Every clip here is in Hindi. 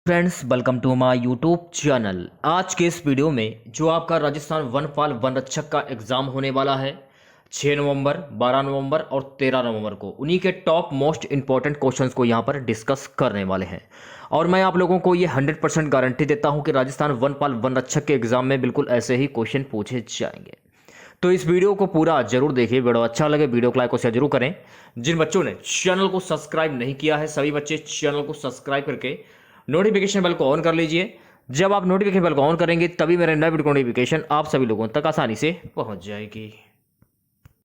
Friends, welcome to my YouTube channel. आज के इस वीडियो में जो आपका राजस्थान वनपाल वन रक्षक का एग्ज़ाम होने वाला है 6 नवंबर, 12 नवंबर और 13 नवंबर को, उन्हीं के टॉप मोस्ट इंपॉर्टेंट क्वेश्चंस को यहां पर डिस्कस करने वाले हैं। और मैं आप लोगों को ये 100% गारंटी देता हूं कि राजस्थान वनपाल वन रक्षक के एग्ज़ाम में बिल्कुल ऐसे ही क्वेश्चन पूछे जाएंगे। तो इस वीडियो को पूरा जरूर देखिए। वीडियो अच्छा लगे वीडियो को लाइक और शेयर जरूर करें। जिन बच्चों ने चैनल को सब्सक्राइब नहीं किया है, सभी बच्चे चैनल को सब्सक्राइब करके नोटिफिकेशन बेल को ऑन कर लीजिए। जब आप नोटिफिकेशन बेल को ऑन करेंगे तभी मेरे नए वीडियो नोटिफिकेशन आप सभी लोगों तक आसानी से पहुंच जाएगी।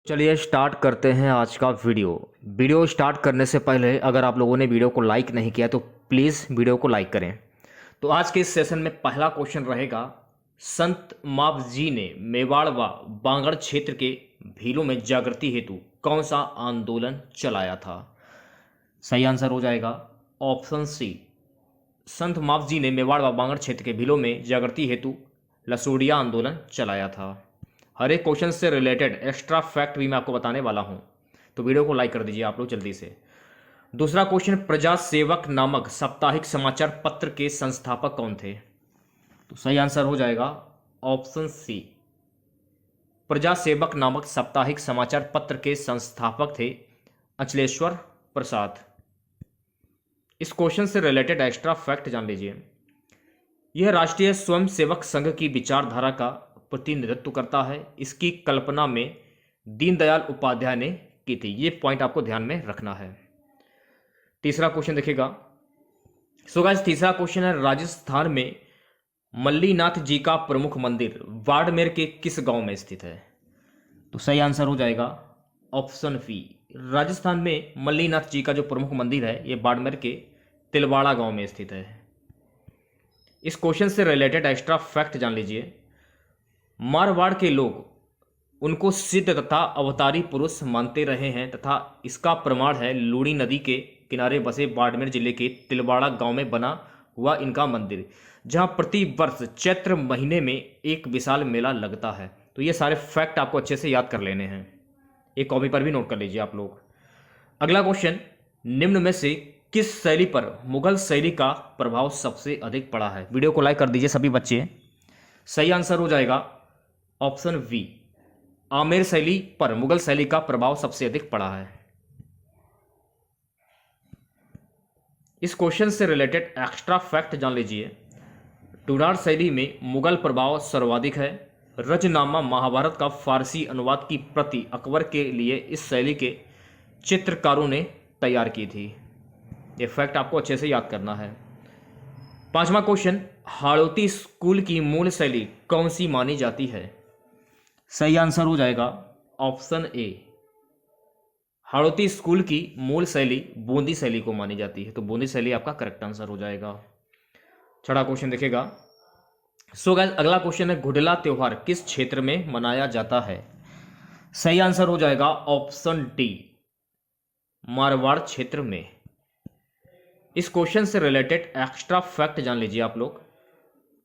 चलिए स्टार्ट करते हैं आज का वीडियो स्टार्ट करने से पहले अगर आप लोगों ने वीडियो को लाइक नहीं किया तो प्लीज़ वीडियो को लाइक करें। तो आज के इस सेशन में पहला क्वेश्चन रहेगा, संत मावजी ने मेवाड़ व बांगड़ क्षेत्र के भीलों में जागृति हेतु कौन सा आंदोलन चलाया था? सही आंसर हो जाएगा ऑप्शन सी, संत मावजी ने मेवाड़ व बांगड़ क्षेत्र के भीलों में जागृति हेतु लसोड़िया आंदोलन चलाया था। हर एक क्वेश्चन से रिलेटेड एक्स्ट्रा फैक्ट भी मैं आपको बताने वाला हूं, तो वीडियो को लाइक कर दीजिए आप लोग जल्दी से। दूसरा क्वेश्चन, प्रजा सेवक नामक साप्ताहिक समाचार पत्र के संस्थापक कौन थे? तो सही आंसर हो जाएगा ऑप्शन सी, प्रजा सेवक नामक साप्ताहिक समाचार पत्र के संस्थापक थे अचलेश्वर प्रसाद। इस क्वेश्चन से रिलेटेड एक्स्ट्रा फैक्ट जान लीजिए। यह राष्ट्रीय स्वयंसेवक संघ की विचारधारा का प्रतिनिधित्व करता है। इसकी कल्पना में दीनदयाल उपाध्याय ने की थी। ये पॉइंट आपको ध्यान में रखना है। तीसरा क्वेश्चन देखिएगा। सो गाइस, तीसरा क्वेश्चन है, राजस्थान में मल्लीनाथ जी का प्रमुख मंदिर बाड़मेर के किस गांव में स्थित है? तो सही आंसर हो जाएगा ऑप्शन बी, राजस्थान में मल्लीनाथ जी का जो प्रमुख मंदिर है ये बाड़मेर के तिलवाड़ा गांव में स्थित है। इस क्वेश्चन से रिलेटेड एक्स्ट्रा फैक्ट जान लीजिए। मारवाड़ के लोग उनको सिद्ध तथा अवतारी पुरुष मानते रहे हैं तथा इसका प्रमाण है लूणी नदी के किनारे बसे बाड़मेर जिले के तिलवाड़ा गांव में बना हुआ इनका मंदिर, जहां प्रति वर्ष चैत्र महीने में एक विशाल मेला लगता है। तो ये सारे फैक्ट आपको अच्छे से याद कर लेने हैं, एक कॉपी पर भी नोट कर लीजिए आप लोग। अगला क्वेश्चन, निम्न में से किस शैली पर मुगल शैली का प्रभाव सबसे अधिक पड़ा है? वीडियो को लाइक कर दीजिए सभी बच्चे। सही आंसर हो जाएगा ऑप्शन बी, आमेर शैली पर मुगल शैली का प्रभाव सबसे अधिक पड़ा है। इस क्वेश्चन से रिलेटेड एक्स्ट्रा फैक्ट जान लीजिए। टूनार शैली में मुगल प्रभाव सर्वाधिक है। रजनामा महाभारत का फारसी अनुवाद की प्रति अकबर के लिए इस शैली के चित्रकारों ने तैयार की थी। ये फैक्ट आपको अच्छे से याद करना है। पांचवा क्वेश्चन, हाड़ौती स्कूल की मूल शैली कौन सी मानी जाती है? सही आंसर हो जाएगा ऑप्शन ए, हाड़ौती स्कूल की मूल शैली बूंदी शैली को मानी जाती है। तो बूंदी शैली आपका करेक्ट आंसर हो जाएगा। छठा क्वेश्चन देखिएगा। सो गाइस, अगला क्वेश्चन है, घुड़ला त्योहार किस क्षेत्र में मनाया जाता है? सही आंसर हो जाएगा ऑप्शन डी, मारवाड़ क्षेत्र में। इस क्वेश्चन से रिलेटेड एक्स्ट्रा फैक्ट जान लीजिए आप लोग।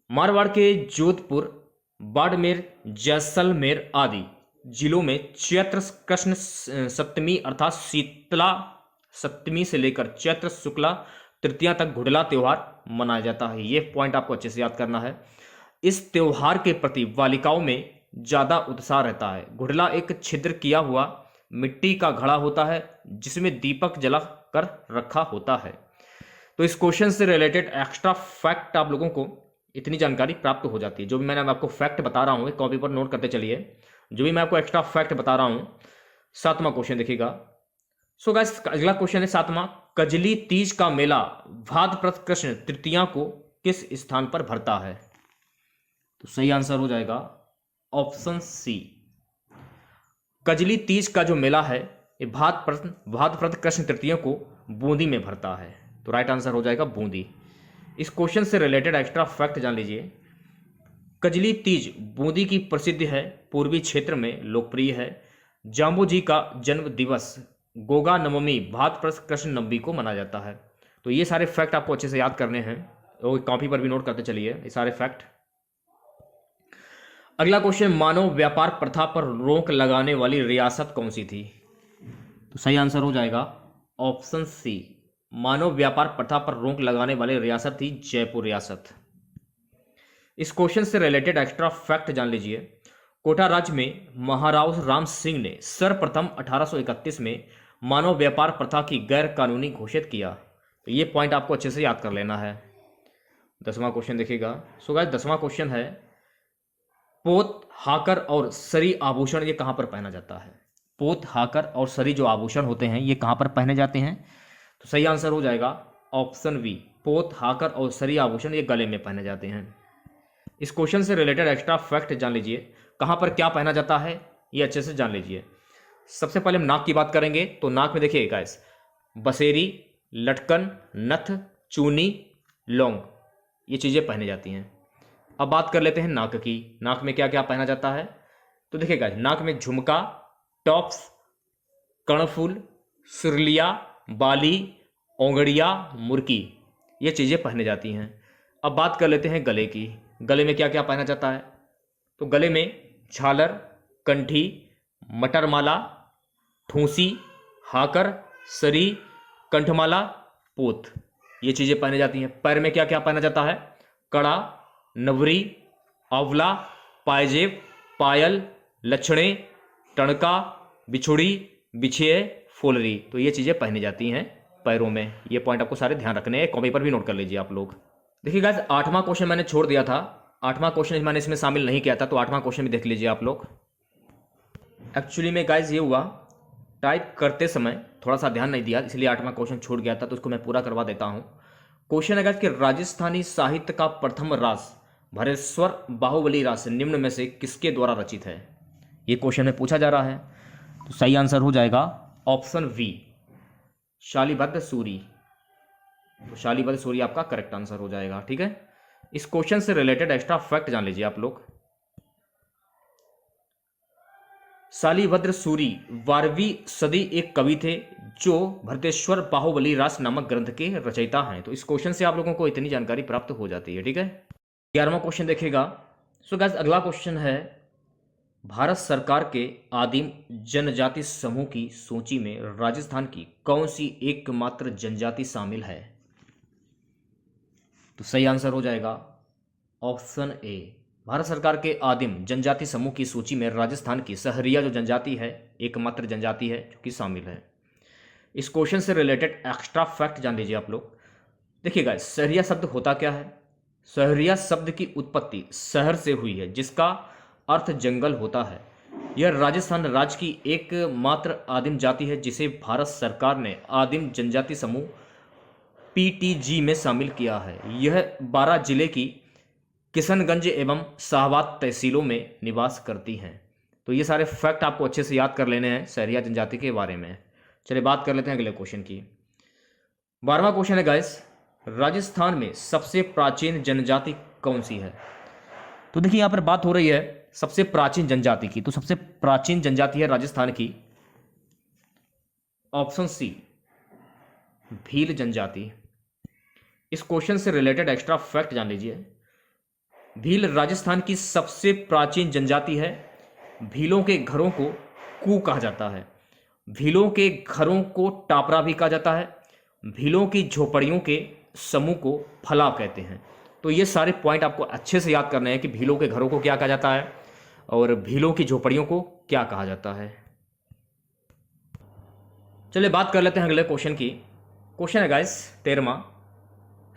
मारवाड़ के जोधपुर, बाड़मेर, जैसलमेर आदि जिलों में चैत्र कृष्ण सप्तमी अर्थात शीतला सप्तमी से लेकर चैत्र शुक्ला तृतीया तक घुड़ला त्योहार मनाया जाता है। यह पॉइंट आपको अच्छे से याद करना है। इस त्योहार के प्रति बालिकाओं में ज्यादा उत्साह रहता है। घुड़ला एक छिद्र किया हुआ मिट्टी का घड़ा होता है जिसमें दीपक जला कर रखा होता है। तो इस क्वेश्चन से रिलेटेड एक्स्ट्रा फैक्ट आप लोगों को इतनी जानकारी प्राप्त हो जाती है। जो भी मैंने आपको फैक्ट बता रहा हूं कॉपी पर नोट करते चलिए। जो भी मैं आपको एक्स्ट्रा फैक्ट बता रहा हूं। सातवां क्वेश्चन देखिएगा। सो गाइस, अगला क्वेश्चन है सातवां, कजली तीज का मेला भाद्रपद कृष्ण तृतीया को किस स्थान पर भरता है? तो सही आंसर हो जाएगा ऑप्शन सी, कजली तीज का जो मेला है ये भाद्रपद कृष्ण तृतीया को बूंदी में भरता है। तो राइट आंसर हो जाएगा बूंदी। इस क्वेश्चन से रिलेटेड एक्स्ट्रा फैक्ट जान लीजिए। कजली तीज बूंदी की प्रसिद्ध है, पूर्वी क्षेत्र में लोकप्रिय है। जाम्बू जी का जन्म दिवस गोगा नवमी भाद्रपद कृष्ण नवमी को मनाया जाता है। तो ये सारे फैक्ट आपको अच्छे से याद करने हैं और कॉपी पर भी नोट करते चलिए ये सारे फैक्ट। अगला क्वेश्चन, मानव व्यापार प्रथा पर रोक लगाने वाली रियासत कौन सी थी? तो सही आंसर हो जाएगा ऑप्शन सी, मानव व्यापार प्रथा पर रोक लगाने वाली रियासत थी जयपुर रियासत। इस क्वेश्चन से रिलेटेड एक्स्ट्रा फैक्ट जान लीजिए। कोटा राज्य में महाराव राम सिंह ने सर्वप्रथम 1831 में मानव व्यापार प्रथा की गैर कानूनी घोषित किया। तो ये पॉइंट आपको अच्छे से याद कर लेना है। 10वां क्वेश्चन देखिएगा। सो गाइस 10वां क्वेश्चन है, पोत, हाकर और सरी आभूषण ये कहां पर पहना जाता है? पोत, हाकर और सरी जो आभूषण होते हैं ये कहां पर पहने जाते हैं? तो सही आंसर हो जाएगा ऑप्शन बी, पोत, हाकर और सरी आभूषण ये गले में पहने जाते हैं। इस क्वेश्चन से रिलेटेड एक्स्ट्रा फैक्ट जान लीजिए, कहां पर क्या पहना जाता है ये अच्छे से जान लीजिए। सबसे पहले हम नाक की बात करेंगे तो नाक में देखिए गाइस, बसेरी, लटकन, नथ, चूनी, लौंग ये चीजें पहनी जाती हैं। अब बात कर लेते हैं नाक की। नाक में क्या क्या पहना जाता है? तो देखिए गाइस, नाक में झुमका, टॉप्स, कर्णफूल, सुरलिया, बाली, ओंगड़िया, मुर्की ये चीजें पहनी जाती हैं। अब बात कर लेते हैं गले की। गले में क्या क्या पहना जाता है? तो गले में झालर, कंठी, मटरमाला, ठूंसी, हाकर, सरी, कंठमाला, पोत ये चीजें पहनी जाती हैं। पैर में क्या क्या पहना जाता है? कड़ा, नवरी, आंवला, पायजेब, पायल, लछणे, टणका, बिछुड़ी, बिछिए, फुलरी तो ये चीजें पहनी जाती हैं पैरों में। ये पॉइंट आपको सारे ध्यान रखने हैं, कॉपी पर भी नोट कर लीजिए आप लोग। देखिए गाइस, 8वां क्वेश्चन मैंने छोड़ दिया था। 8वां क्वेश्चन मैंने इसमें शामिल नहीं किया था, तो 8वां क्वेश्चन भी देख लीजिए आप लोग। एक्चुअली में गाइस ये हुआ, टाइप करते समय थोड़ा सा ध्यान नहीं दिया, इसलिए 8वां क्वेश्चन छूट गया था, तो उसको मैं पूरा करवा देता हूं। क्वेश्चन है गाइस कि राजस्थानी साहित्य का प्रथम रास भरेश्वर बाहुबली रास निम्न में से किसके द्वारा रचित है? ये क्वेश्चन में पूछा जा रहा है। तो सही आंसर हो जाएगा ऑप्शन वी, शालिभद्र सूरी। तो शालिभद्र सूरी आपका करेक्ट आंसर हो जाएगा। ठीक है, इस क्वेश्चन से रिलेटेड एक्स्ट्रा फैक्ट जान लीजिए आप लोग। शालिभद्र सूरी 12वीं सदी एक कवि थे जो भरतेश्वर बाहुबली रास नामक ग्रंथ के रचयिता हैं। तो इस क्वेश्चन से आप लोगों को इतनी जानकारी प्राप्त हो जाती है। ठीक है, 11वां क्वेश्चन देखिएगा। सो गाइस अगला क्वेश्चन है, भारत सरकार के आदिम जनजाति समूह की सूची में राजस्थान की कौन सी एकमात्र जनजाति शामिल है? तो सही आंसर हो जाएगा ऑप्शन ए, भारत सरकार के आदिम जनजाति समूह की सूची में राजस्थान की सहरिया जो जनजाति है एकमात्र जनजाति है जो कि शामिल है। इस क्वेश्चन से रिलेटेड एक्स्ट्रा फैक्ट जान लीजिए आप लोग। देखिएगा, सहरिया शब्द होता क्या है? सहरिया शब्द की उत्पत्ति शहर से हुई है जिसका अर्थ जंगल होता है। यह राजस्थान राज्य की एकमात्र आदिम जाति है जिसे भारत सरकार ने आदिम जनजाति समूह पीटीजी में शामिल किया है। यह 12 जिले की किशनगंज एवं शाहबाद तहसीलों में निवास करती हैं। तो ये सारे फैक्ट आपको अच्छे से याद कर लेने हैं सहरिया जनजाति के बारे में। चलिए बात कर लेते हैं अगले क्वेश्चन की। 12वां क्वेश्चन है गाइस, राजस्थान में सबसे प्राचीन जनजाति कौन सी है? तो देखिए यहाँ पर बात हो रही है सबसे प्राचीन जनजाति की। तो सबसे प्राचीन जनजाति है राजस्थान की ऑप्शन सी, भील जनजाति। इस क्वेश्चन से रिलेटेड एक्स्ट्रा फैक्ट जान लीजिए। भील राजस्थान की सबसे प्राचीन जनजाति है। भीलों के घरों को कू कहा जाता है। भीलों के घरों को टापरा भी कहा जाता है। भीलों की झोपड़ियों के समूह को फलाव कहते हैं। तो ये सारे पॉइंट आपको अच्छे से याद करने हैं कि भीलों के घरों को क्या कहा जाता है और भीलों की झोपड़ियों को क्या कहा जाता है। चलिए बात कर लेते हैं अगले क्वेश्चन की। क्वेश्चन है गाइस 13वां,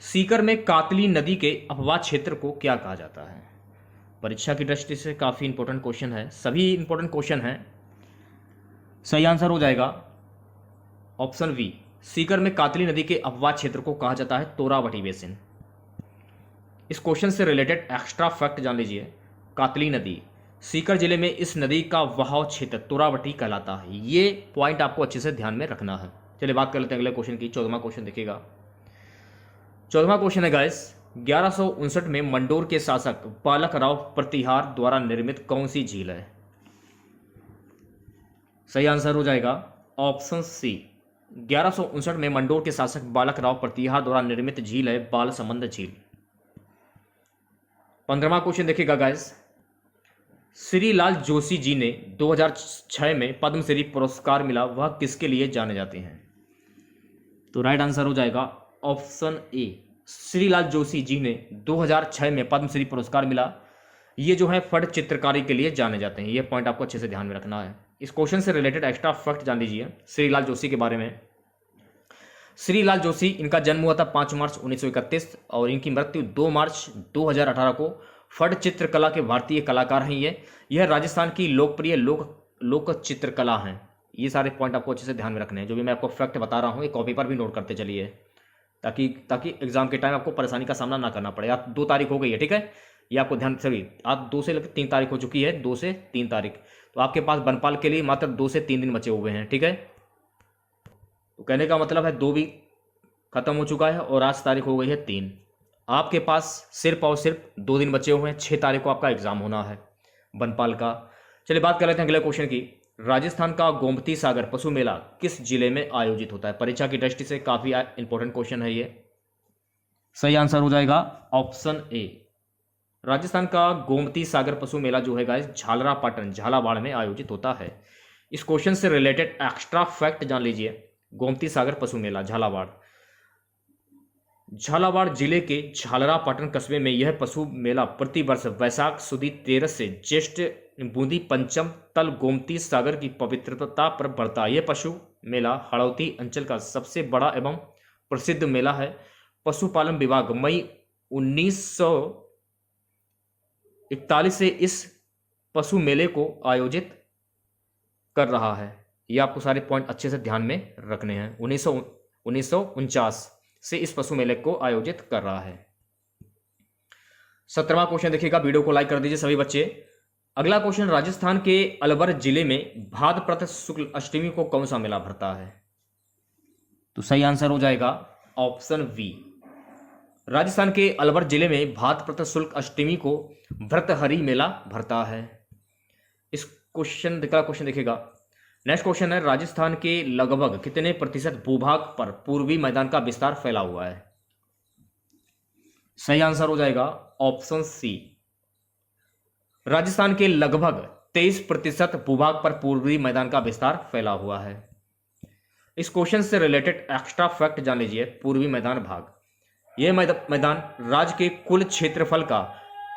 सीकर में कातली नदी के अपवाह क्षेत्र को क्या कहा जाता है? परीक्षा की दृष्टि से काफ़ी इंपॉर्टेंट क्वेश्चन है, सभी इंपॉर्टेंट क्वेश्चन हैं। सही आंसर हो जाएगा ऑप्शन वी, सीकर में कातली नदी के अपवाह क्षेत्र को कहा जाता है तोरावटी बेसिन। इस क्वेश्चन से रिलेटेड एक्स्ट्रा फैक्ट जान लीजिए। कातली नदी, सीकर जिले में इस नदी का बहाव क्षेत्र तोरावटी कहलाता है। ये पॉइंट आपको अच्छे से ध्यान में रखना है। चलिए बात कर लेते हैं अगले क्वेश्चन की। 14वां क्वेश्चन देखिएगा। 14वां क्वेश्चन है गाइस, 1159 में मंडोर के शासक बालक राव प्रतिहार द्वारा निर्मित कौन सी झील है? सही आंसर हो जाएगा ऑप्शन सी, 1159 में मंडोर के शासक बालक राव प्रतिहार द्वारा निर्मित झील है बालसमंद झील। 15वां क्वेश्चन देखिएगा गाइस, श्री लाल जोशी जी ने 2006 में पद्मश्री पुरस्कार मिला, वह किसके लिए जाने जाते हैं? तो राइट आंसर हो जाएगा ऑप्शन ए। श्रीलाल जोशी जी ने 2006 में पद्मश्री पुरस्कार मिला। ये जो है फट चित्रकारी के लिए जाने जाते हैं। ये पॉइंट आपको अच्छे से ध्यान में रखना है। इस क्वेश्चन से रिलेटेड एक्स्ट्रा फैक्ट जान लीजिए श्रीलाल जोशी के बारे में। श्रीलाल जोशी, इनका जन्म हुआ था 5 मार्च 1931 और इनकी मृत्यु 2 मार्च 2018 को। फट चित्रकला के भारतीय कलाकार हैं ये। यह राजस्थान की लोकप्रिय लोक चित्रकला हैं। ये सारे पॉइंट आपको अच्छे से ध्यान में रखने हैं। जो भी मैं आपको फैक्ट बता रहा हूँ ये कॉपी पर भी नोट करते चलिए, ताकि एग्जाम के टाइम आपको परेशानी का सामना ना करना पड़े। आप 2 तारीख हो गई है, ठीक है, ये आपको ध्यान सभी। आप 2 से लेकर 3 तारीख हो चुकी है, 2 से 3 तारीख। तो आपके पास बनपाल के लिए मात्र 2 से 3 दिन बचे हुए हैं, ठीक है। तो कहने का मतलब है 2 भी खत्म हो चुका है और आज तारीख हो गई है 3। आपके पास सिर्फ और सिर्फ 2 दिन बचे हुए हैं। 6 तारीख को आपका एग्जाम होना है बनपाल का। चलिए बात कर लेते हैं अगले क्वेश्चन की। राजस्थान का गोमती सागर पशु मेला किस जिले में आयोजित होता है? परीक्षा की दृष्टि से काफी इंपॉर्टेंट क्वेश्चन है ये। सही आंसर हो जाएगा ऑप्शन ए। राजस्थान का गोमती सागर पशु मेला जो है गाइस झालरापाटन झालावाड़ में आयोजित होता है। इस क्वेश्चन से रिलेटेड एक्स्ट्रा फैक्ट जान लीजिए। गोमती सागर पशु मेला झालावाड़ जिले के झालरापाटन कस्बे में यह पशु मेला प्रतिवर्ष वैशाख सुदी 13 से ज्येष्ठ बूंदी पंचम तल गोमती सागर की पवित्रता पर बढ़ता है। यह पशु मेला हड़ौती अंचल का सबसे बड़ा एवं प्रसिद्ध मेला है। पशुपालन विभाग मई 1941 से इस पशु मेले को आयोजित कर रहा है। ये आपको सारे पॉइंट अच्छे से ध्यान में रखने हैं। 1949 से इस पशु मेले को आयोजित कर रहा है। 17वां क्वेश्चन देखिएगा, वीडियो को लाइक कर दीजिए सभी बच्चे। अगला क्वेश्चन, राजस्थान के अलवर जिले में भाद्रपद शुक्ल अष्टमी को कौन सा मेला भरता है? तो सही आंसर हो जाएगा ऑप्शन बी। राजस्थान के अलवर जिले में भाद्रपद शुक्ल अष्टमी को भर्तहरि मेला भरता है। इस क्वेश्चन देखिएगा। नेक्स्ट क्वेश्चन है, राजस्थान के लगभग कितने प्रतिशत भूभाग पर पूर्वी मैदान का विस्तार फैला हुआ है? सही आंसर हो जाएगा ऑप्शन सी। राजस्थान के लगभग 23% भूभाग पर पूर्वी मैदान का विस्तार फैला हुआ है। इस क्वेश्चन से रिलेटेड एक्स्ट्रा फैक्ट जान लीजिए। पूर्वी मैदान भाग, यह मैदान राज्य के कुल क्षेत्रफल का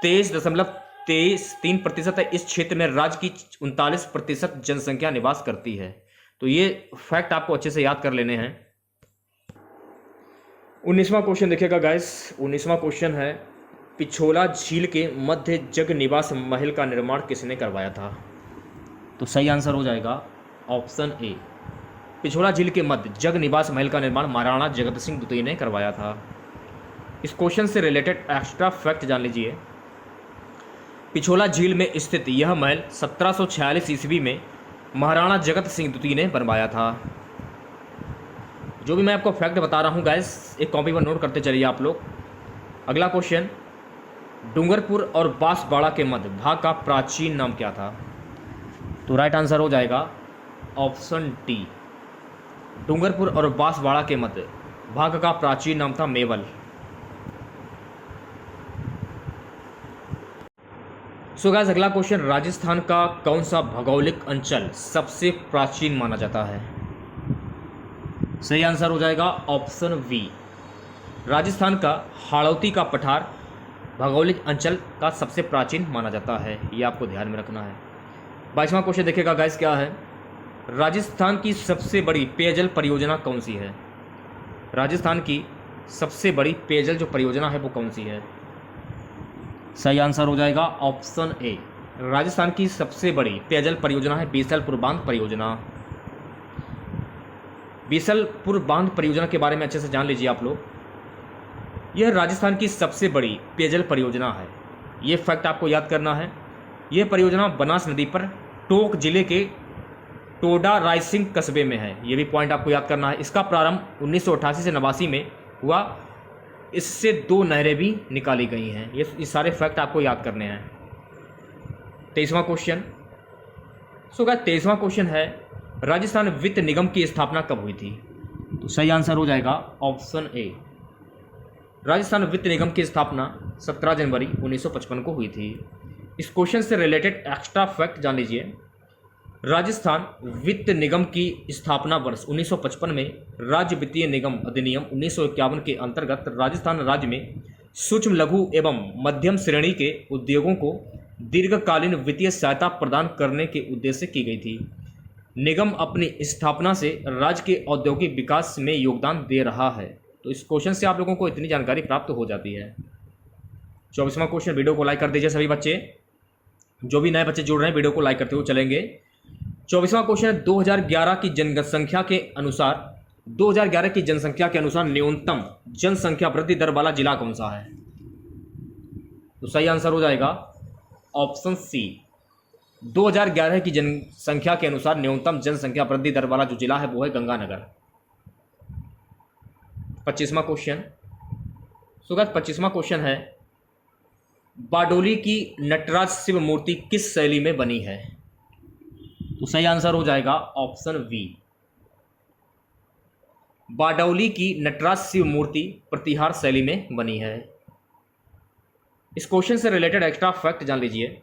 23.3% है। इस क्षेत्र में राज्य की 39% जनसंख्या निवास करती है। तो ये फैक्ट आपको अच्छे से याद कर लेने हैं। 19वां क्वेश्चन देखिएगा गाइस। 19वां क्वेश्चन है, पिछोला झील के मध्य जग निवास महल का निर्माण किसने करवाया था? तो सही आंसर हो जाएगा ऑप्शन ए। पिछोला झील के मध्य जग निवास महल का निर्माण महाराणा जगत सिंह द्वितीय ने करवाया था। इस क्वेश्चन से रिलेटेड एक्स्ट्रा फैक्ट जान लीजिए। पिछोला झील में स्थित यह महल 1746 ईस्वी में महाराणा जगत सिंह द्वितीय ने बनवाया था। जो भी मैं आपको फैक्ट बता रहा हूँ गाइस, एक कॉपी पर नोट करते चलिए आप लोग। अगला क्वेश्चन, डूंगरपुर और बांसवाड़ा के मध्य भाग का प्राचीन नाम क्या था? तो राइट आंसर हो जाएगा ऑप्शन डी। डूंगरपुर और बांसवाड़ा के मध्य भाग का प्राचीन नाम था मेवल। सो गाइस, अगला क्वेश्चन, राजस्थान का कौन सा भौगोलिक अंचल सबसे प्राचीन माना जाता है? सही आंसर हो जाएगा ऑप्शन बी। राजस्थान का हाड़ौती का पठार भौगोलिक अंचल का सबसे प्राचीन माना जाता है। ये आपको ध्यान में रखना है। 22वां क्वेश्चन देखिएगा गाइस, क्या है, राजस्थान की सबसे बड़ी पेयजल परियोजना कौन सी है? राजस्थान की सबसे बड़ी पेयजल जो परियोजना है वो कौन सी है? सही आंसर हो जाएगा ऑप्शन ए। राजस्थान की सबसे बड़ी पेयजल परियोजना है बीसलपुर बांध परियोजना। बीसलपुर बांध परियोजना के बारे में अच्छे से जान लीजिए आप लोग। यह राजस्थान की सबसे बड़ी पेयजल परियोजना है। यह फैक्ट आपको याद करना है। यह परियोजना बनास नदी पर टोंक जिले के टोडा रायसिंह कस्बे में है। यह भी पॉइंट आपको याद करना है। इसका प्रारंभ 1988 से 89 में हुआ। इससे 2 नहरें भी निकाली गई हैं। ये सारे फैक्ट आपको याद करने हैं। 23वां क्वेश्चन, सो गाइस 23वां क्वेश्चन है, राजस्थान वित्त निगम की स्थापना कब हुई थी? तो सही आंसर हो जाएगा ऑप्शन ए। राजस्थान वित्त निगम की स्थापना 17 जनवरी 1955 को हुई थी। इस क्वेश्चन से रिलेटेड एक्स्ट्रा फैक्ट जान लीजिए। राजस्थान वित्त निगम की स्थापना वर्ष 1955 में राज्य वित्तीय निगम अधिनियम 1951 के अंतर्गत राजस्थान राज्य में सूक्ष्म लघु एवं मध्यम श्रेणी के उद्योगों को दीर्घकालीन वित्तीय सहायता प्रदान करने के उद्देश्य से की गई थी। निगम अपनी स्थापना से राज्य के औद्योगिक विकास में योगदान दे रहा है। तो इस क्वेश्चन से आप लोगों को इतनी जानकारी प्राप्त हो जाती है। 24वां क्वेश्चन, वीडियो को लाइक कर दीजिए सभी बच्चे, जो भी नए बच्चे जुड़ रहे हैं वीडियो को लाइक करते हुए चलेंगे। 24वां क्वेश्चन है 2011 की जनसंख्या के अनुसार न्यूनतम जनसंख्या वृद्धि दर वाला जिला कौन सा है? तो सही आंसर हो जाएगा ऑप्शन सी। 2011 की जनसंख्या के अनुसार न्यूनतम जनसंख्या वृद्धि दर वाला जो जिला है वो है गंगानगर। 25वां क्वेश्चन, सो गाइस 25वां क्वेश्चन है बारडोली की नटराज शिव मूर्ति किस शैली में बनी है? तो सही आंसर हो जाएगा ऑप्शन बी। बारडोली की नटराज शिव मूर्ति प्रतिहार शैली में बनी है। इस क्वेश्चन से रिलेटेड एक्स्ट्रा फैक्ट जान लीजिए।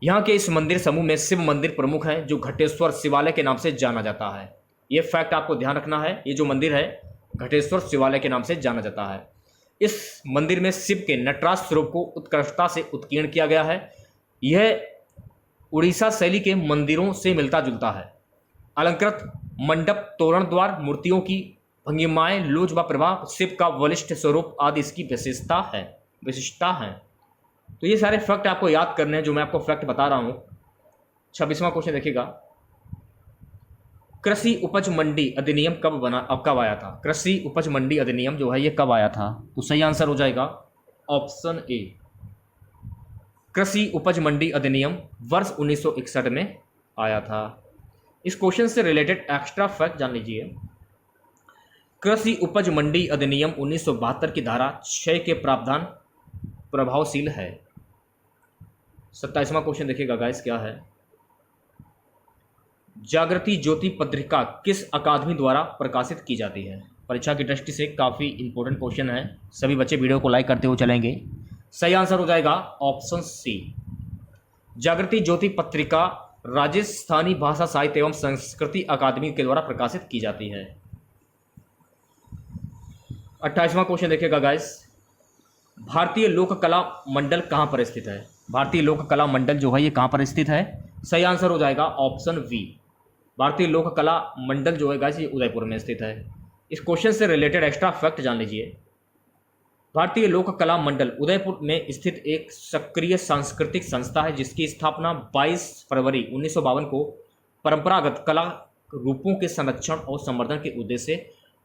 यहाँ के इस मंदिर समूह में शिव मंदिर प्रमुख है जो घटेश्वर शिवालय के नाम से जाना जाता है। ये फैक्ट आपको ध्यान रखना है। ये जो मंदिर है घटेश्वर शिवालय के नाम से जाना जाता है। इस मंदिर में शिव के नटराज स्वरूप को उत्कृष्टता से उत्कीर्ण किया गया है। यह उड़ीसा शैली के मंदिरों से मिलता जुलता है। अलंकृत मंडप, तोरण द्वार, मूर्तियों की भंगिमाएं, लोज व प्रभाव, शिव का वलिष्ठ स्वरूप आदि इसकी विशिष्टता है। तो ये सारे फैक्ट आपको याद करने हैं जो मैं आपको फैक्ट बता रहा हूँ। 26वां क्वेश्चन देखिएगा, कृषि उपज मंडी अधिनियम कब आया था? कृषि उपज मंडी अधिनियम जो है ये कब आया था? तो सही आंसर हो जाएगा ऑप्शन ए। कृषि उपज मंडी अधिनियम वर्ष 1961 में आया था। इस क्वेश्चन से रिलेटेड एक्स्ट्रा फैक्ट जान लीजिए। कृषि उपज मंडी अधिनियम 1972 की धारा 6 के प्रावधान प्रभावशील है। 27वां क्वेश्चन देखिएगा गाइस, क्या है? जागृति ज्योति पत्रिका किस अकादमी द्वारा प्रकाशित की जाती है? परीक्षा की दृष्टि से काफ़ी इंपॉर्टेंट क्वेश्चन है। सभी बच्चे वीडियो को लाइक करते हुए चलेंगे। सही आंसर हो जाएगा ऑप्शन सी। जागृति ज्योति पत्रिका राजस्थानी भाषा साहित्य एवं संस्कृति अकादमी के द्वारा प्रकाशित की जाती है। 28वां क्वेश्चन देखिएगा गाइस, भारतीय लोक कला मंडल कहाँ पर स्थित है? भारतीय लोक कला मंडल जो है ये कहाँ पर स्थित है? सही आंसर हो जाएगा ऑप्शन वी। भारतीय लोक कला मंडल जो है गाइस ये उदयपुर में स्थित है। इस क्वेश्चन से रिलेटेड एक्स्ट्रा फैक्ट जान लीजिए। भारतीय लोक कला मंडल उदयपुर में स्थित एक सक्रिय सांस्कृतिक संस्था है जिसकी स्थापना 22 फरवरी 1952 को परंपरागत कला रूपों के संरक्षण और संवर्धन के उद्देश्य से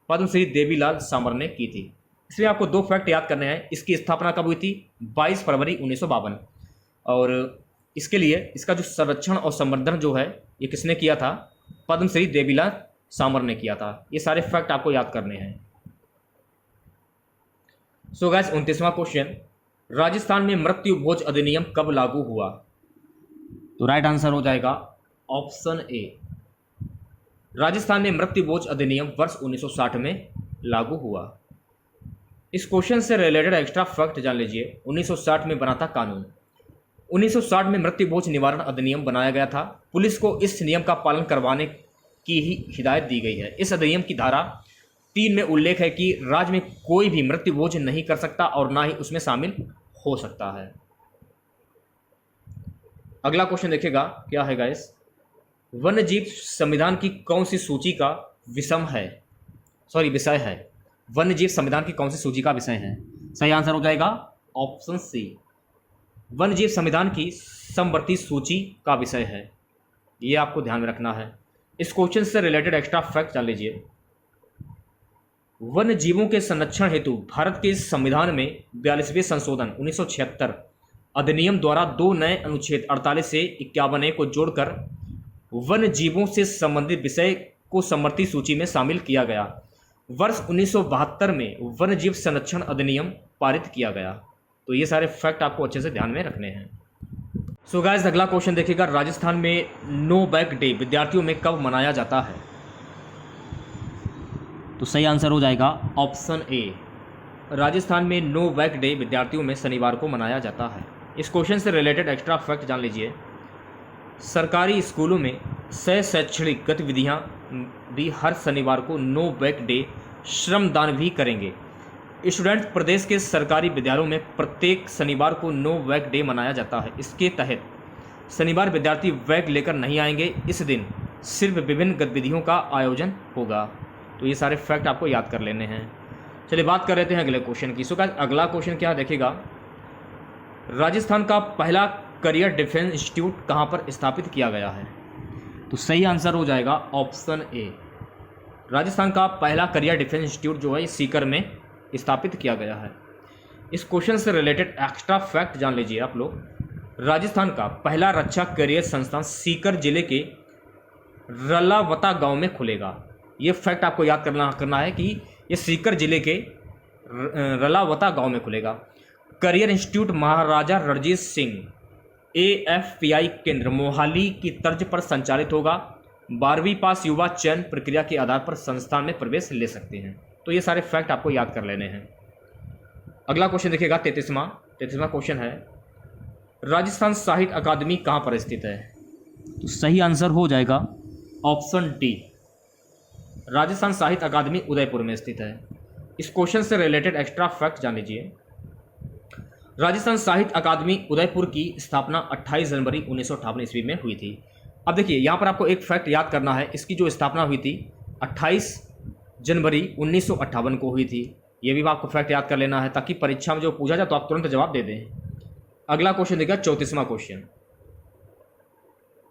पद्मश्री देवीलाल सामर ने की थी। इसलिए आपको दो फैक्ट याद करने हैं। इसकी स्थापना कब हुई थी? 22 फरवरी 1952। और इसके लिए इसका जो संरक्षण और संवर्धन जो है ये किसने किया था? पद्मश्री देवीलाल सामर ने किया था। ये सारे फैक्ट आपको याद करने हैं। सो गाइस 29वां क्वेश्चन, राजस्थान में मृत्यु भोज अधिनियम कब लागू हुआ? तो राइट आंसर हो जाएगा ऑप्शन ए। राजस्थान में मृत्यु भोज अधिनियम वर्ष 1960 में लागू हुआ। इस क्वेश्चन से रिलेटेड एक्स्ट्रा फैक्ट जान लीजिए। 1960 में बना था कानून। 1960 में मृत्यु भोज निवारण अधिनियम बनाया गया था। पुलिस को इस नियम का पालन करवाने की ही हिदायत दी गई है। इस अधिनियम की धारा 3 में उल्लेख है कि राज्य में कोई भी मृत्यु भोज नहीं कर सकता और ना ही उसमें शामिल हो सकता है। अगला क्वेश्चन देखिएगा, क्या है गाइस? वन्य जीव संविधान की कौन सी सूची का विषय है? वन्य जीव संविधान की कौन सी सूची का विषय है? सही आंसर हो जाएगा ऑप्शन सी। वन्य जीव संविधान की समवर्ती सूची का विषय है। ये आपको ध्यान में रखना है। इस क्वेश्चन से रिलेटेड एक्स्ट्रा फैक्ट जान लीजिए। वन्य जीवों के संरक्षण हेतु भारत के संविधान में 42वें संशोधन 1976 अधिनियम द्वारा 2 नए अनुच्छेद 48 से 51A को जोड़कर वन्य जीवों से संबंधित विषय को समवर्ती सूची में शामिल किया गया। वर्ष 1972 में वन्य जीव संरक्षण अधिनियम पारित किया गया। तो ये सारे फैक्ट आपको अच्छे से ध्यान में रखने हैं। सो गाइस अगला क्वेश्चन देखिएगा, राजस्थान में नो बैग डे विद्यार्थियों में कब मनाया जाता है? तो सही आंसर हो जाएगा ऑप्शन ए। राजस्थान में नो बैग डे विद्यार्थियों में शनिवार को मनाया जाता है। इस क्वेश्चन से रिलेटेड एक्स्ट्रा फैक्ट जान लीजिए। सरकारी स्कूलों में शैक्षणिक गतिविधियां भी हर शनिवार को नो बैक डे श्रमदान भी करेंगे। स्टूडेंट, प्रदेश के सरकारी विद्यालयों में प्रत्येक शनिवार को नो बैक डे मनाया जाता है। इसके तहत शनिवार विद्यार्थी बैग लेकर नहीं आएंगे। इस दिन सिर्फ विभिन्न गतिविधियों का आयोजन होगा। तो ये सारे फैक्ट आपको याद कर लेने हैं। चलिए बात कर लेते हैं अगले क्वेश्चन की। सो गाइस, अगला क्वेश्चन क्या देखिएगा, राजस्थान का पहला करियर डिफेंस इंस्टीट्यूट कहाँ पर स्थापित किया गया है? तो सही आंसर हो जाएगा ऑप्शन ए। राजस्थान का पहला करियर डिफेंस इंस्टीट्यूट जो है सीकर में स्थापित किया गया है। इस क्वेश्चन से रिलेटेड एक्स्ट्रा फैक्ट जान लीजिए आप लोग। राजस्थान का पहला रक्षा करियर संस्थान सीकर जिले के रलावता गांव में खुलेगा। ये फैक्ट आपको याद करना है कि ये सीकर जिले के रलावता गांव में खुलेगा। करियर इंस्टीट्यूट महाराजा रणजीत सिंह AFPI केंद्र मोहाली की तर्ज पर संचालित होगा। 12वीं पास युवा चयन प्रक्रिया के आधार पर संस्थान में प्रवेश ले सकते हैं। तो ये सारे फैक्ट आपको याद कर लेने हैं। अगला क्वेश्चन देखिएगा, 33वां क्वेश्चन है, राजस्थान साहित्य अकादमी कहाँ पर स्थित है? तो सही आंसर हो जाएगा ऑप्शन डी। राजस्थान साहित्य अकादमी उदयपुर में स्थित है। इस क्वेश्चन से रिलेटेड एक्स्ट्रा फैक्ट जान लीजिए। राजस्थान साहित्य अकादमी उदयपुर की स्थापना 28 जनवरी 1958 ईस्वी में हुई थी। अब देखिए यहाँ पर आपको एक फैक्ट याद करना है, इसकी जो स्थापना हुई थी 28 जनवरी 1958 को हुई थी। ये भी आपको फैक्ट याद कर लेना है ताकि परीक्षा में जो पूछा जाए तो आप तुरंत जवाब दे दें। अगला क्वेश्चन देखिए, 34वां क्वेश्चन,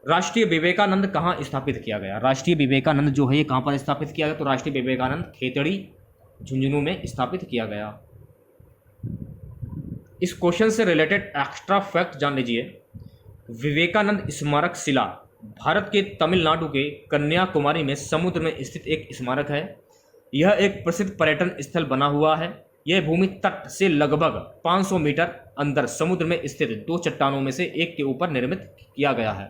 राष्ट्रीय विवेकानंद कहाँ स्थापित किया गया? राष्ट्रीय विवेकानंद जो है ये कहाँ पर स्थापित किया गया? तो राष्ट्रीय विवेकानंद खेतड़ी झुंझुनू में स्थापित किया गया। इस क्वेश्चन से रिलेटेड एक्स्ट्रा फैक्ट जान लीजिए। विवेकानंद स्मारक शिला भारत के तमिलनाडु के कन्याकुमारी में समुद्र में स्थित एक स्मारक है। यह एक प्रसिद्ध पर्यटन स्थल बना हुआ है। यह भूमि तट से लगभग 500 मीटर अंदर समुद्र में स्थित 2 चट्टानों में से एक के ऊपर निर्मित किया गया है।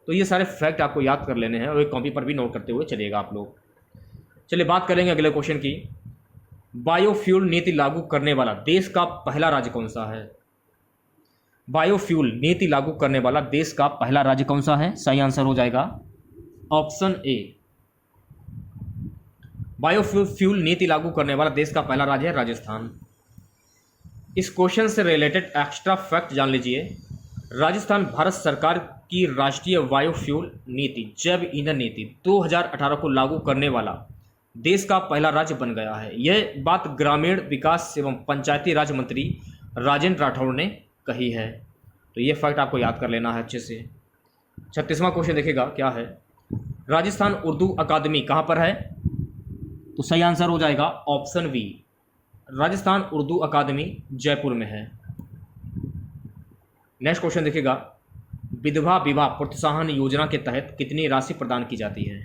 तो ये सारे फैक्ट आपको याद कर लेने हैं और एक कॉपी पर भी नोट करते हुए चलिएगा आप लोग। चलिए बात करेंगे अगले क्वेश्चन की। बायोफ्यूल नीति लागू करने वाला देश का पहला राज्य कौन सा है? बायोफ्यूल नीति लागू करने वाला देश का पहला राज्य कौन सा है? सही आंसर हो जाएगा ऑप्शन ए। बायोफ्यूल नीति लागू करने वाला देश का पहला राज्य है राजस्थान। इस क्वेश्चन से रिलेटेड एक्स्ट्रा फैक्ट जान लीजिए। राजस्थान भारत सरकार की राष्ट्रीय बायोफ्यूल नीति जैव ईंधन नीति 2018 को लागू करने वाला देश का पहला राज्य बन गया है। यह बात ग्रामीण विकास एवं पंचायती राज मंत्री राजेंद्र राठौड़ ने कही है। तो ये फैक्ट आपको याद कर लेना है अच्छे से। 36वां क्वेश्चन देखिएगा क्या है, राजस्थान उर्दू अकादमी कहाँ पर है? तो सही आंसर हो जाएगा ऑप्शन बी। राजस्थान उर्दू अकादमी जयपुर में है। नेक्स्ट क्वेश्चन देखिएगा, विधवा विवाह प्रोत्साहन योजना के तहत कितनी राशि प्रदान की जाती है?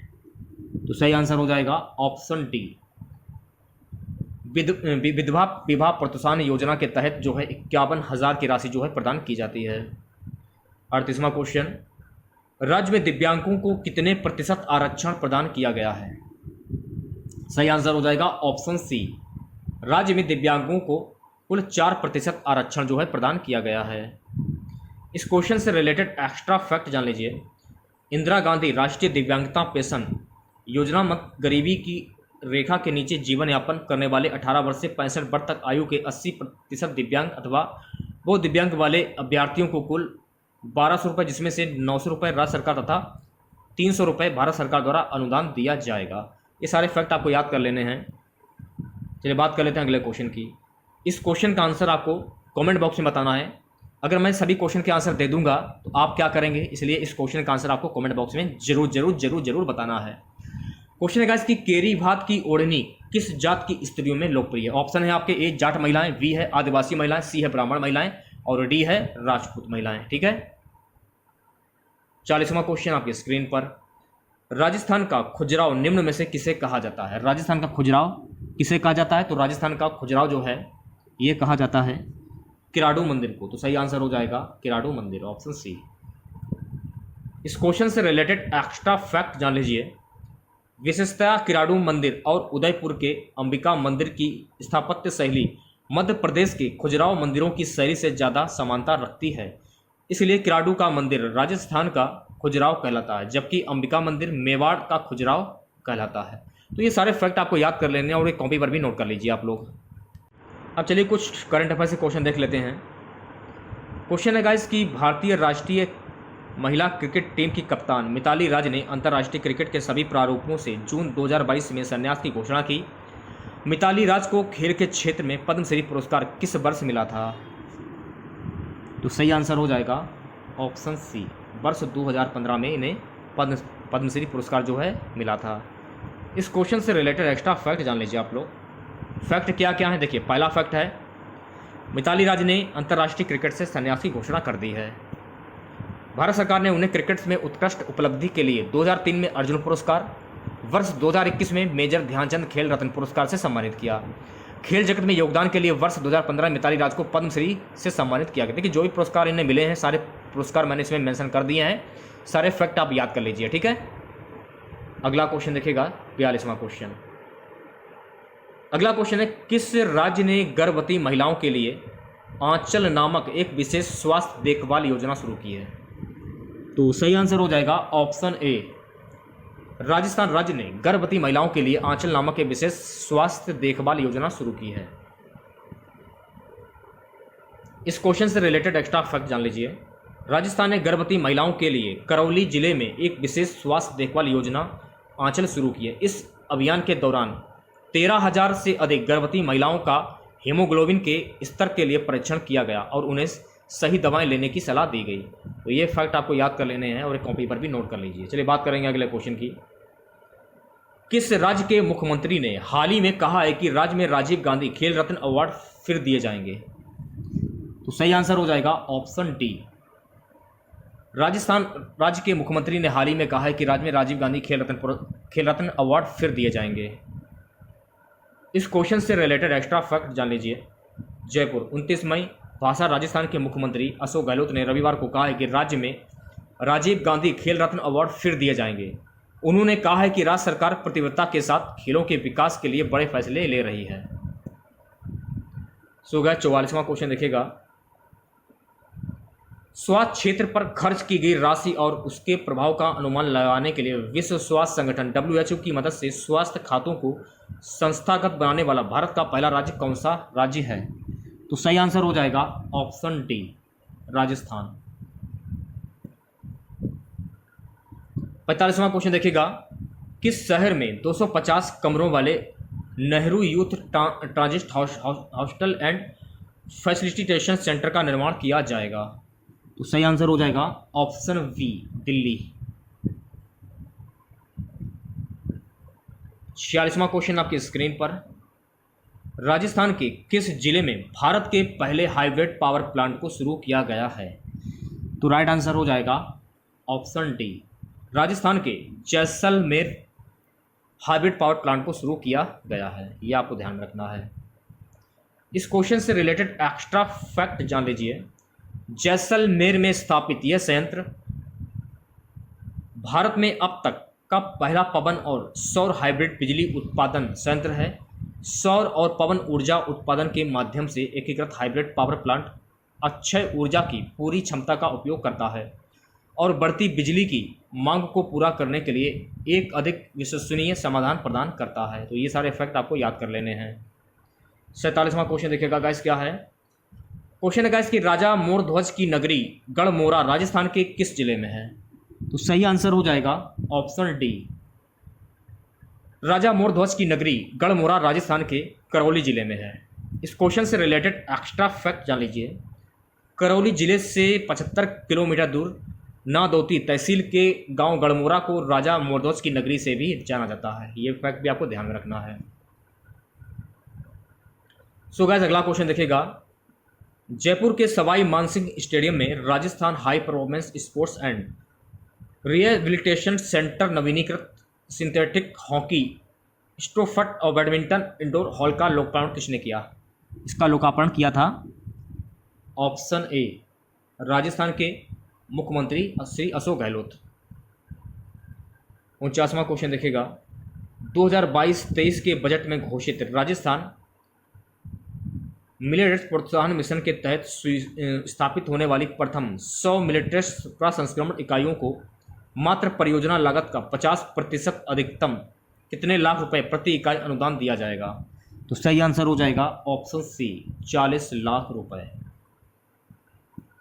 तो सही आंसर हो जाएगा ऑप्शन डी। विधवा विवाह प्रोत्साहन योजना के तहत जो है 51,000 की राशि जो है प्रदान की जाती है। 38वां क्वेश्चन, राज्य में दिव्यांगों को कितने प्रतिशत आरक्षण प्रदान किया गया है? सही आंसर हो जाएगा ऑप्शन सी। राज्य में दिव्यांगों को कुल 4% आरक्षण जो है प्रदान किया गया है। इस क्वेश्चन से रिलेटेड एक्स्ट्रा फैक्ट जान लीजिए। इंदिरा गांधी राष्ट्रीय दिव्यांगता पेंशन योजना मध्य गरीबी की रेखा के नीचे जीवन यापन करने वाले 18 वर्ष से 65 वर्ष तक आयु के 80% दिव्यांग अथवा वो दिव्यांग वाले अभ्यर्थियों को कुल 1200 रुपये, जिसमें से 900 रुपये राज्य सरकार तथा 300 रुपये भारत सरकार द्वारा अनुदान दिया जाएगा। ये सारे फैक्ट आपको याद कर लेने हैं। चलिए बात कर लेते हैं अगले क्वेश्चन की। इस क्वेश्चन का आंसर आपको कमेंट बॉक्स में बताना है। अगर मैं सभी क्वेश्चन के आंसर दे दूंगा तो आप क्या करेंगे, इसलिए इस क्वेश्चन का आंसर आपको कमेंट बॉक्स में जरूर बताना है। क्वेश्चन है गाइस कि केरी भात की ओढ़नी किस जात की स्त्रियों में लोकप्रिय है? ऑप्शन है आपके ए जाट महिलाएं, बी है आदिवासी महिलाएं, सी है ब्राह्मण महिलाएं और डी है राजपूत महिलाएं। ठीक है। 40वां क्वेश्चन आपकी स्क्रीन पर, राजस्थान का खुजराव निम्न में से किसे कहा जाता है? राजस्थान का खुजराव किसे कहा जाता है? तो राजस्थान का खुजराव जो है ये कहा जाता है किराडू मंदिर को। तो सही आंसर हो जाएगा किराडू मंदिर, ऑप्शन सी। इस क्वेश्चन से रिलेटेड एक्स्ट्रा फैक्ट जान लीजिए। विशेषतः किराडू मंदिर और उदयपुर के अंबिका मंदिर की स्थापत्य शैली मध्य प्रदेश के खुजराव मंदिरों की शैली से ज़्यादा समानता रखती है, इसलिए किराडू का मंदिर राजस्थान का खुजराव कहलाता है, जबकि अंबिका मंदिर मेवाड़ का खुजराव कहलाता है। तो ये सारे फैक्ट आपको याद कर लेने हैं और एक कॉपी पर भी नोट कर लीजिए आप लोग। अब चलिए कुछ करंट अफेयर से क्वेश्चन देख लेते हैं। क्वेश्चन है गाइस कि भारतीय राष्ट्रीय महिला क्रिकेट टीम की कप्तान मिताली राज ने अंतर्राष्ट्रीय क्रिकेट के सभी प्रारूपों से जून 2022 में संन्यास की घोषणा की। मिताली राज को खेल के क्षेत्र में पद्मश्री पुरस्कार किस वर्ष मिला था? तो सही आंसर हो जाएगा ऑप्शन सी, वर्ष 2015 में इन्हें पद्मश्री पुरस्कार जो है मिला था। इस क्वेश्चन से रिलेटेड एक्स्ट्रा फैक्ट जान लीजिए आप लोग। फैक्ट क्या क्या है देखिए। पहला फैक्ट है मिताली राज ने अंतर्राष्ट्रीय क्रिकेट से संन्यास की घोषणा कर दी है। भारत सरकार ने उन्हें क्रिकेट में उत्कृष्ट उपलब्धि के लिए 2003 में अर्जुन पुरस्कार, वर्ष 2021 में मेजर ध्यानचंद खेल रत्न पुरस्कार से सम्मानित किया। खेल जगत में योगदान के लिए वर्ष 2015 में मिताली राज को पद्मश्री से सम्मानित किया गया। देखिए जो भी पुरस्कार इन्हें मिले हैं सारे पुरस्कार मैंने इसमें मेंशन कर दिए हैं, सारे फैक्ट आप याद कर लीजिए, ठीक है। अगला क्वेश्चन देखिएगा 42वां क्वेश्चन। अगला क्वेश्चन है किस राज्य ने गर्भवती महिलाओं के लिए आंचल नामक एक विशेष स्वास्थ्य देखभाल योजना शुरू की है? तो सही आंसर हो जाएगा ऑप्शन ए, राजस्थान राज्य ने गर्भवती महिलाओं के लिए आंचल नामक एक विशेष स्वास्थ्य देखभाल योजना शुरू की है। इस क्वेश्चन से रिलेटेड एक्स्ट्रा फैक्ट जान लीजिए। राजस्थान ने गर्भवती महिलाओं के लिए करौली जिले में एक विशेष स्वास्थ्य देखभाल योजना आंचल शुरू की है। इस अभियान के दौरान 13,000 से अधिक गर्भवती महिलाओं का हीमोग्लोबिन के स्तर के लिए परीक्षण किया गया और उन्हें सही दवाएं लेने की सलाह दी गई। तो ये फैक्ट आपको याद कर लेने हैं और एक कॉपी पर भी नोट कर लीजिए। चलिए बात करेंगे अगले क्वेश्चन की। किस राज्य के मुख्यमंत्री ने हाल ही में कहा है कि राज्य में राजीव गांधी खेल रत्न अवार्ड फिर दिए जाएंगे? तो सही आंसर हो जाएगा ऑप्शन डी, राजस्थान राज्य के मुख्यमंत्री ने हाल ही में कहा है कि राज्य में राजीव गांधी खेल रत्न अवार्ड फिर दिए जाएंगे। इस क्वेश्चन से रिलेटेड एक्स्ट्रा फैक्ट जान लीजिए। जयपुर 29 मई भाषा राजस्थान के मुख्यमंत्री अशोक गहलोत ने रविवार को कहा है कि राज्य में राजीव गांधी खेल रत्न अवार्ड फिर दिए जाएंगे। उन्होंने कहा है कि राज्य सरकार प्रतिबद्धता के साथ खेलों के विकास के लिए बड़े फैसले ले रही है। सो गया 44वां क्वेश्चन देखेगा। स्वास्थ्य क्षेत्र पर खर्च की गई राशि और उसके प्रभाव का अनुमान लगाने के लिए विश्व स्वास्थ्य संगठन WHO की मदद से स्वास्थ्य खातों को संस्थागत बनाने वाला भारत का पहला राज्य कौन सा राज्य है? तो सही आंसर हो जाएगा ऑप्शन डी, राजस्थान। 45वां क्वेश्चन देखिएगा। किस शहर में 250 कमरों वाले Nehru youth transit hostel and facilitation centre का निर्माण किया जाएगा? तो सही आंसर हो जाएगा ऑप्शन वी, दिल्ली। 46वां क्वेश्चन आपकी स्क्रीन पर। राजस्थान के किस जिले में भारत के पहले हाइब्रिड पावर प्लांट को शुरू किया गया है? तो राइट आंसर हो जाएगा ऑप्शन डी, राजस्थान के जैसलमेर हाइब्रिड पावर प्लांट को शुरू किया गया है। यह आपको ध्यान रखना है। इस क्वेश्चन से रिलेटेड एक्स्ट्रा फैक्ट जान लीजिए। जैसलमेर में स्थापित यह संयंत्र भारत में अब तक का पहला पवन और सौर हाइब्रिड बिजली उत्पादन संयंत्र है। सौर और पवन ऊर्जा उत्पादन के माध्यम से एकीकृत हाइब्रिड पावर प्लांट अक्षय ऊर्जा की पूरी क्षमता का उपयोग करता है और बढ़ती बिजली की मांग को पूरा करने के लिए एक अधिक विश्वसनीय समाधान प्रदान करता है। तो ये सारे फैक्ट आपको याद कर लेने हैं। 47वां क्वेश्चन देखिएगा गाइस क्या है। क्वेश्चन है गाइस कि राजा मोरध्वज की नगरी गढ़मोरा राजस्थान के किस जिले में है? तो सही आंसर हो जाएगा ऑप्शन डी, राजा मोरध्वज की नगरी गढ़मोरा राजस्थान के करौली जिले में है। इस क्वेश्चन से रिलेटेड एक्स्ट्रा फैक्ट जान लीजिए। करौली जिले से 75 किलोमीटर दूर नादौती तहसील के गांव गढ़मोरा को राजा मोरध्वज की नगरी से भी जाना जाता है। ये फैक्ट भी आपको ध्यान में रखना है। सो गाइस अगला क्वेश्चन देखिएगा। जयपुर के सवाई मानसिंह स्टेडियम में Rajasthan high performance sports and rehabilitation centre नवीनीकृत सिंथेटिक हॉकी स्टोफट और बैडमिंटन इंडोर हॉल का लोकार्पण किसने किया? इसका लोकार्पण किया था ऑप्शन ए, राजस्थान के मुख्यमंत्री श्री अशोक गहलोत। 49वां क्वेश्चन देखिएगा। 2022-23 के बजट में घोषित राजस्थान मिलेट्स प्रोत्साहन मिशन के तहत स्थापित होने वाली प्रथम 100 मिलेट्स प्रसंस्करण इकाइयों को मात्र परियोजना लागत का 50% अधिकतम कितने लाख रुपए प्रति इकाई अनुदान दिया जाएगा? तो सही आंसर हो जाएगा ऑप्शन सी 40 लाख रुपए।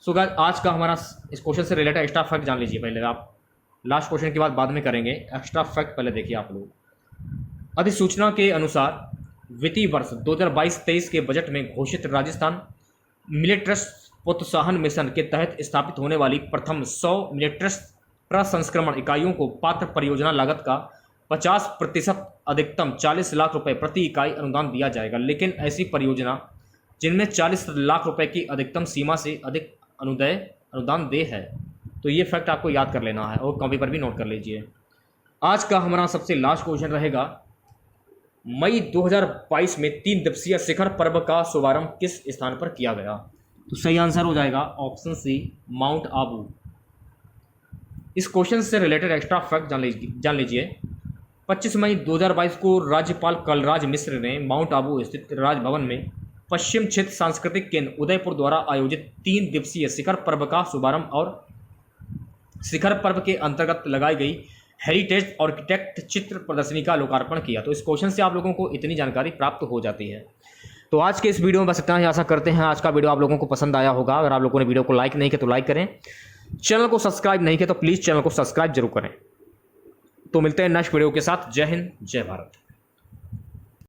सो गाइस आज का हमारा इस क्वेश्चन से रिलेटेड एक्स्ट्रा फैक्ट जान लीजिए पहले आप। लास्ट क्वेश्चन के बाद में करेंगे एक्स्ट्रा फैक्ट। पहले देखिए आप लोग। अधिसूचना के अनुसार वित्तीय वर्ष 2022-23 के बजट में घोषित राजस्थान मिलेट ट्रस्ट प्रोत्साहन मिशन के तहत स्थापित होने वाली प्रथम 100 मिलेट ट्रस्ट प्रसंस्करण इकाइयों को पात्र परियोजना लागत का 50% अधिकतम 40 लाख रुपए प्रति इकाई अनुदान दिया जाएगा। लेकिन ऐसी परियोजना जिनमें 40 लाख रुपए की अधिकतम सीमा से अधिक अनुदान दे है। तो ये फैक्ट आपको याद कर लेना है और कॉपी पर भी नोट कर लीजिए। आज का हमारा सबसे लास्ट क्वेश्चन रहेगा, मई 2022 में 3 दिवसीय शिखर पर्व का शुभारंभ किस स्थान पर किया गया? तो सही आंसर हो जाएगा ऑप्शन सी माउंट आबू। इस क्वेश्चन से रिलेटेड एक्स्ट्रा फैक्ट जान लीजिए। 25 मई 2022 को राज्यपाल कलराज मिश्र ने माउंट आबू स्थित राजभवन में पश्चिम क्षेत्र सांस्कृतिक केंद्र उदयपुर द्वारा आयोजित 3 दिवसीय शिखर पर्व का शुभारंभ और शिखर पर्व के अंतर्गत लगाई गई हेरिटेज आर्किटेक्ट चित्र प्रदर्शनी का लोकार्पण किया। तो इस क्वेश्चन से आप लोगों को इतनी जानकारी प्राप्त हो जाती है। तो आज के इस वीडियो में बस इतना ही। आशा करते हैं आज का वीडियो आप लोगों को पसंद आया होगा। अगर आप लोगों ने वीडियो को लाइक नहीं किया तो लाइक करें, चैनल को सब्सक्राइब नहीं किया तो प्लीज़ चैनल को सब्सक्राइब जरूर करें। तो मिलते हैं नेक्स्ट वीडियो के साथ। जय हिंद, जय भारत।